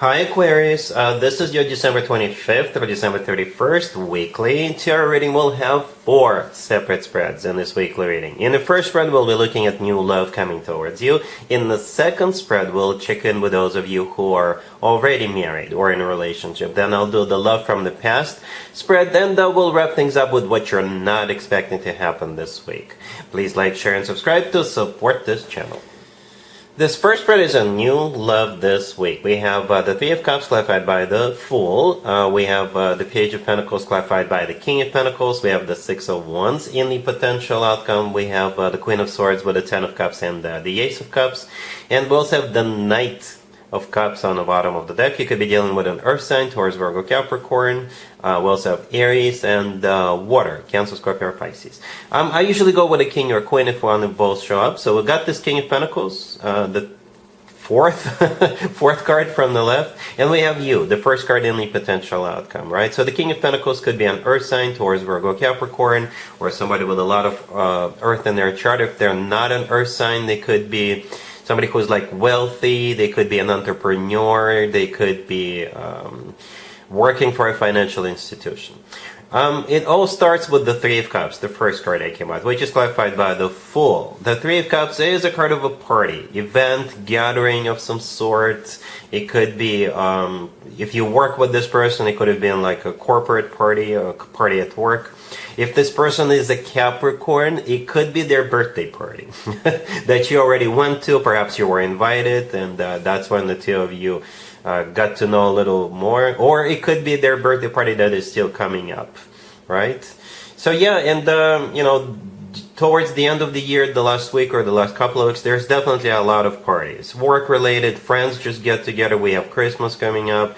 Hi Aquarius, this is your December 25th or December 31st weekly tarot reading. We'll have 4 separate spreads in this weekly reading. In the first spread, we'll be looking at new love coming towards you. In the second spread, we'll check in with those of you who are already married or in a relationship. Then I'll do the love from the past spread. Then we'll wrap things up with what you're not expecting to happen this week. Please like, share, and subscribe to support this channel. This first spread is a new love this week. We have the Three of Cups clarified by the Fool. We have the Page of Pentacles clarified by the King of Pentacles. We have the Six of Wands in the potential outcome. We have the Queen of Swords with the Ten of Cups and the Ace of Cups. And we also have the Knight of Cups on the bottom of the deck. You could be dealing with an Earth sign, Taurus, Virgo, Capricorn. We also have Aries and Water, Cancer, Scorpio, or Pisces. I usually go with a King or Queen if one of both show up. So we got this King of Pentacles, the fourth card from the left, and we have you, the first card in the potential outcome, right? So the King of Pentacles could be an Earth sign, Taurus, Virgo, Capricorn, or somebody with a lot of Earth in their chart. If they're not an Earth sign, they could be somebody who's like wealthy, they could be an entrepreneur, they could be working for a financial institution. It all starts with the Three of Cups, the first card I came out, which is clarified by the Fool. The Three of Cups is a card of a party, event, gathering of some sort. It could be, if you work with this person, it could have been like a corporate party, a party at work. If this person is a Capricorn, it could be their birthday party that you already went to. Perhaps you were invited, and that's when the two of you got to know a little more. Or it could be their birthday party that is still coming up, right? So yeah, and you know, towards the end of the year, the last week or the last couple of weeks, there's definitely a lot of parties. Work-related, friends just get together. We have Christmas coming up.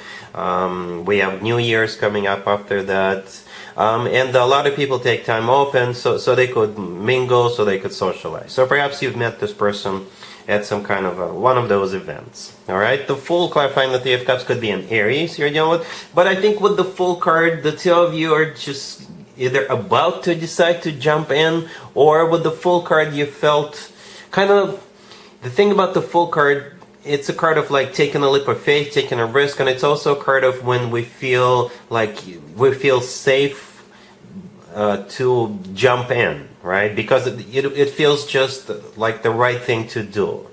We have New Year's coming up after that. And a lot of people take time off, and so they could mingle, so they could socialize. So perhaps you've met this person at some kind of one of those events. All right, the Fool clarifying the Three of Cups could be an Aries you're dealing with. But I think with the Fool card, the two of you are just either about to decide to jump in, or with the Fool card, you felt kind of, the thing about the Fool card, it's a card of like taking a leap of faith, taking a risk, and it's also a card of when we feel like we feel safe to jump in, right? Because it feels just like the right thing to do,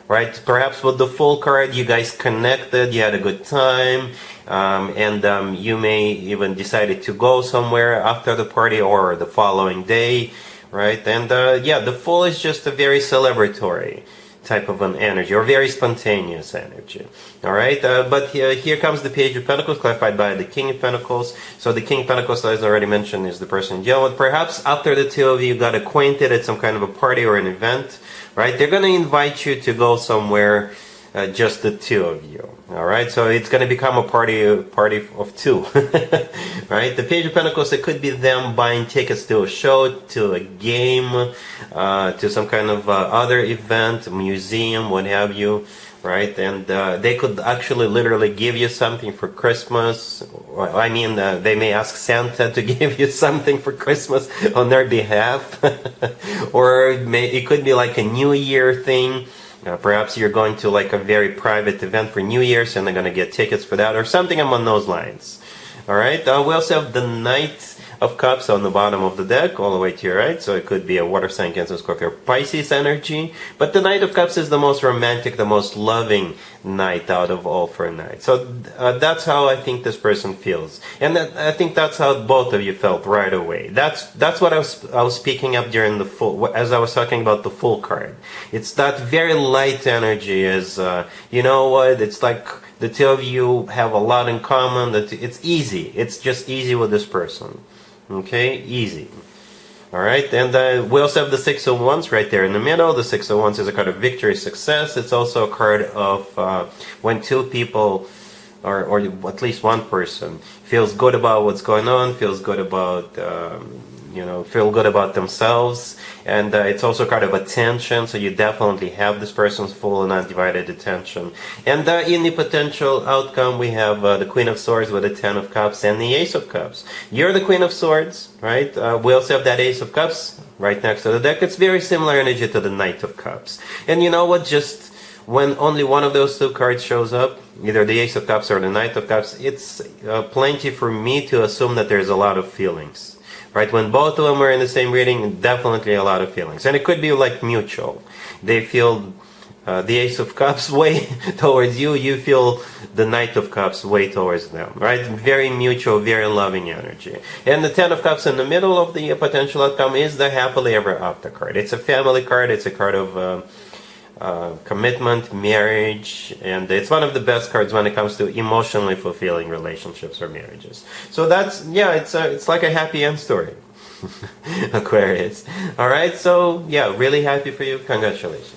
right? Perhaps with the Fool card, you guys connected, you had a good time, and you may even decided to go somewhere after the party or the following day, right? And yeah, the Fool is just a very celebratory type of an energy, or very spontaneous energy. All right, but here comes the Page of Pentacles clarified by the King of Pentacles. So the King of Pentacles, as I already mentioned, is the person dealing with. Perhaps after the two of you got acquainted at some kind of a party or an event, right? They're going to invite you to go somewhere, just the two of you. All right, so it's going to become a party of two, right? The Page of Pentacles, it could be them buying tickets to a show, to a game, to some kind of other event, museum, what have you, right? And they could actually literally give you something for Christmas. I mean, they may ask Santa to give you something for Christmas on their behalf. Or it could be like a New Year thing. Perhaps you're going to like a very private event for New Year's and they're going to get tickets for that, or something along those lines. All right, we also have the Knight of Cups on the bottom of the deck, all the way to your right. So it could be a water sign, Cancer, Scorpio, Pisces energy. But the Knight of Cups is the most romantic, the most loving knight out of all 4 knights. So that's how I think this person feels, and I think that's how both of you felt right away. That's what I was speaking up during the Fool, as I was talking about the Fool card. It's that very light energy. Is you know what? It's like the two of you have a lot in common. That it's easy. It's just easy with this person. Okay, easy. All right, and we also have the Six of Wands right there in the middle. The Six of Wands is a card of victory, success. It's also a card of when two people, or at least one person, feels good about what's going on, feels good about feel good about themselves. And it's also a card of attention, so you definitely have this person's full and undivided attention. And in the potential outcome, we have the Queen of Swords with the Ten of Cups and the Ace of Cups. You're the Queen of Swords, right? We also have that Ace of Cups right next to the deck. It's very similar energy to the Knight of Cups. And you know what? Just when only one of those two cards shows up, either the Ace of Cups or the Knight of Cups, it's plenty for me to assume that there's a lot of feelings. Right? When both of them are in the same reading, definitely a lot of feelings. And it could be like mutual. They feel the Ace of Cups way towards you, you feel the Knight of Cups way towards them, right? Very mutual, very loving energy. And the Ten of Cups in the middle of the potential outcome is the Happily Ever After card. It's a family card, it's a card of commitment, marriage, and it's one of the best cards when it comes to emotionally fulfilling relationships or marriages. So that's, yeah, it's like a happy end story. Aquarius. Alright, so yeah, really happy for you. Congratulations.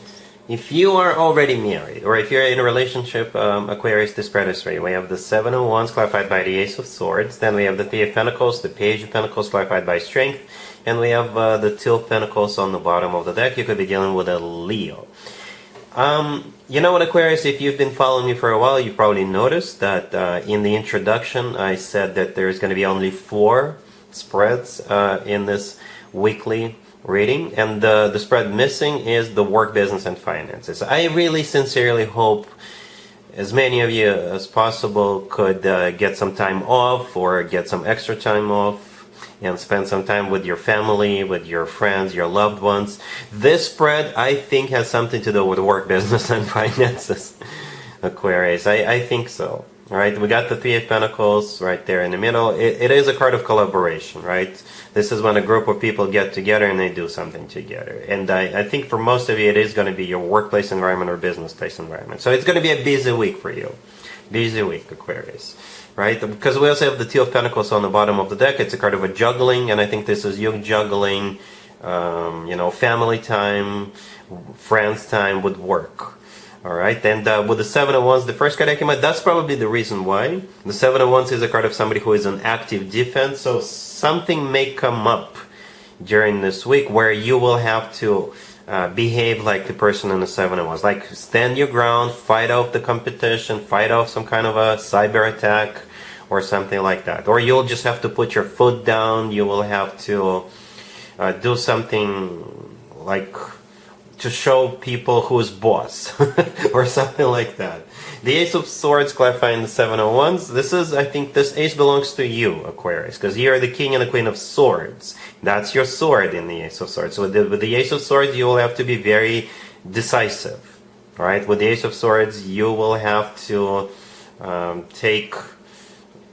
If you are already married, or if you're in a relationship, Aquarius, the spread is straight. We have the Seven of Wands clarified by the Ace of Swords. Then we have the Three of Pentacles, the Page of Pentacles clarified by Strength. And we have the Two of Pentacles on the bottom of the deck. You could be dealing with a Leo. You know what, Aquarius, if you've been following me for a while, you've probably noticed that in the introduction I said that there's going to be only 4 spreads in this weekly reading, and the spread missing is the work, business, and finances. I really sincerely hope as many of you as possible could get some time off or get some extra time off and spend some time with your family, with your friends, your loved ones. This spread, I think, has something to do with work, business, and finances, Aquarius. I think so. All right, we got the Three of Pentacles right there in the middle. It is a card of collaboration, right? This is when a group of people get together and they do something together. And I think for most of you, it is going to be your workplace environment or business place environment. So it's going to be a busy week for you. Busy week, Aquarius. Right? Because we also have the Two of Pentacles on the bottom of the deck. It's a card of a juggling, and I think this is you juggling, you know, family time, friends time with work. Alright, and with the Seven of Wands, the first card I came out, that's probably the reason why. The Seven of Wands is a card of somebody who is in active defense, so something may come up during this week where you will have to behave like the person in the Seven of Wands. Like, stand your ground, fight off the competition, fight off some kind of a cyber attack or something like that. Or you'll just have to put your foot down, you will have to do something like to show people who's boss or something like that. The Ace of Swords clarifying the Seven of Wands. This is, I think this ace belongs to you, Aquarius, because you are the King and the Queen of Swords. That's your sword in the Ace of Swords. So with the Ace of Swords, you will have to be very decisive. Right? With the Ace of Swords, you will have to take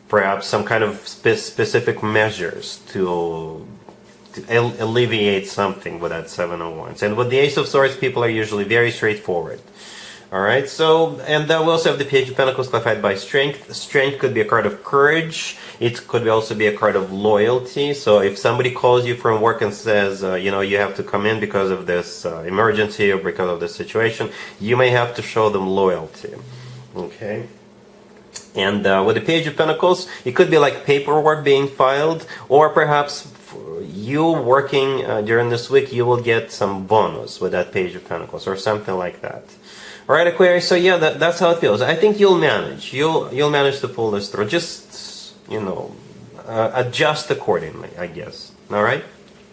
perhaps some kind of specific measures to alleviate something with that Seven of Wands. And with the Ace of Swords, people are usually very straightforward. Alright, so, and we also have the Page of Pentacles clarified by Strength. Strength could be a card of courage. It could also be a card of loyalty. So if somebody calls you from work and says, you know, you have to come in because of this emergency or because of this situation, you may have to show them loyalty. Okay? And with the Page of Pentacles, it could be like paperwork being filed, or perhaps you working during this week, you will get some bonus with that Page of Pentacles or something like that. Alright, Aquarius, so yeah, that's how it feels. I think you'll manage. You'll manage to pull this through. Just, you know, adjust accordingly, I guess. Alright?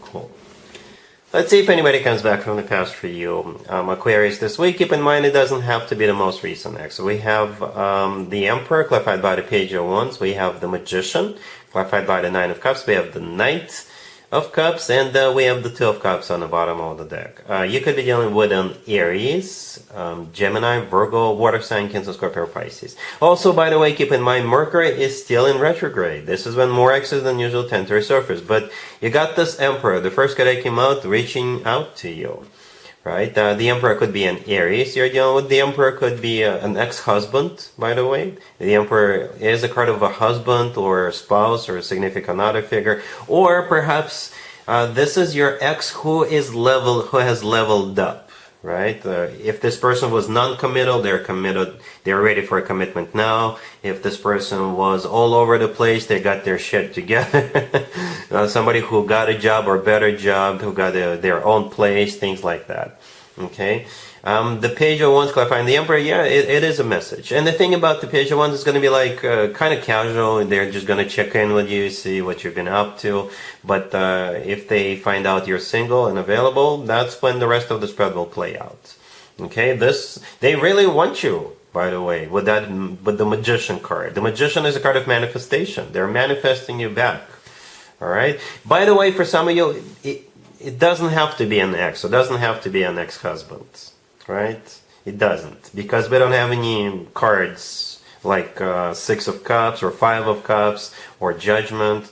Cool. Let's see if anybody comes back from the past for you. Aquarius, this week, keep in mind it doesn't have to be the most recent ex. So we have the Emperor, clarified by the Page of Wands. We have the Magician, clarified by the Nine of Cups. We have the Knight of Cups, and we have the Two of Cups on the bottom of the deck. You could be dealing with an Aries, Gemini, Virgo, Water sign, Cancer, Scorpio, Pisces. Also, by the way, keep in mind Mercury is still in retrograde. This is when more X's than usual tend to resurface. But you got this Emperor, the first card that came out, reaching out to you. Right? The Emperor could be an Aries you're dealing with. The Emperor could be an ex-husband, by the way. The Emperor is a card of a husband or a spouse or a significant other figure. Or perhaps this is your ex who has leveled up. Right? If this person was non-committal, they're committed. They're ready for a commitment now. If this person was all over the place, they got their shit together. Somebody who got a job or better job, who got their own place, things like that. Okay? The Page of Wands clarifying the Emperor, yeah, it is a message. And the thing about the Page of Wands is going to be like kind of casual. They're just going to check in with you, see what you've been up to. But if they find out you're single and available, that's when the rest of the spread will play out. Okay, they really want you, by the way, with the Magician card. The Magician is a card of manifestation. They're manifesting you back. All right. By the way, for some of you, it doesn't have to be an ex. It doesn't have to be an ex-husband, right? It doesn't, because we don't have any cards like Six of Cups or Five of Cups or Judgment,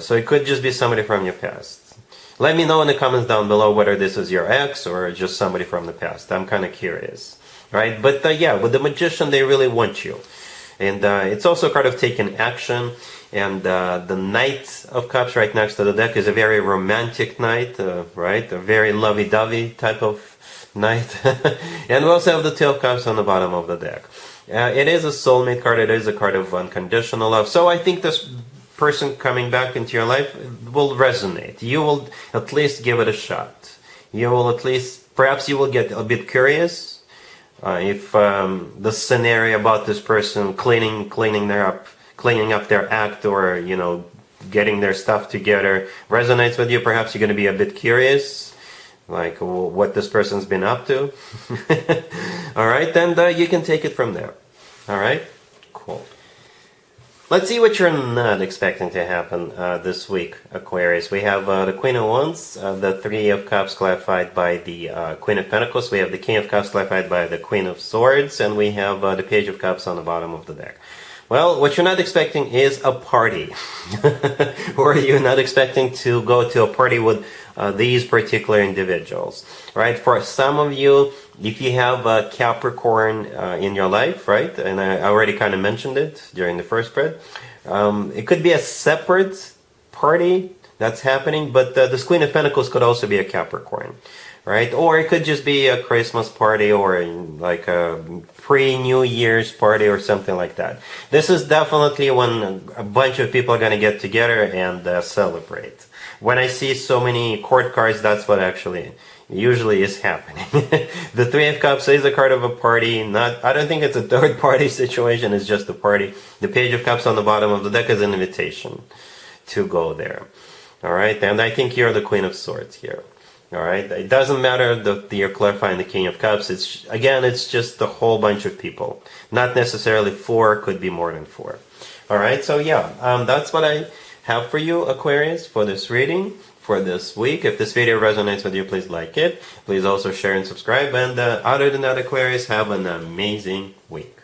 So it could just be somebody from your past. Let me know in the comments down below whether this is your ex or just somebody from the past. I'm kind of curious, right? But yeah, with the Magician, they really want you. And it's also a card of taking action. And the Knight of Cups right next to the deck is a very romantic knight, right? A very lovey-dovey type of knight. And we also have the Two of Cups on the bottom of the deck. It is a soulmate card. It is a card of unconditional love. So I think this person coming back into your life will resonate. You will at least give it a shot. You will at least, perhaps you will get a bit curious if the scenario about this person cleaning up their act, or getting their stuff together resonates with you. Perhaps you're going to be a bit curious, like what this person's been up to. All right, then you can take it from there. All right, cool. Let's see what you're not expecting to happen this week, Aquarius. We have the Queen of Wands, the Three of Cups clarified by the Queen of Pentacles. We have the King of Cups clarified by the Queen of Swords. And we have the Page of Cups on the bottom of the deck. Well, what you're not expecting is a party. Or you're not expecting to go to a party with these particular individuals, right? For some of you, if you have a Capricorn in your life, right? And I already kind of mentioned it during the first spread. It could be a separate party that's happening, but this Queen of Pentacles could also be a Capricorn, right? Or it could just be a Christmas party, or like a pre-New Year's party or something like that. This is definitely when a bunch of people are going to get together and celebrate. When I see so many court cards, that's what actually usually is happening. The Three of Cups is a card of a party. I don't think it's a third party situation, it's just a party. The Page of Cups on the bottom of the deck is an invitation to go there. All right, and I think you're the Queen of Swords here. All right, it doesn't matter that you're clarifying the King of Cups. It's just a whole bunch of people. Not necessarily four, could be more than four. All right, so yeah, that's what I have for you, Aquarius, for this reading for this week. If this video resonates with you, please like it. Please also share and subscribe. And other than that, Aquarius, have an amazing week.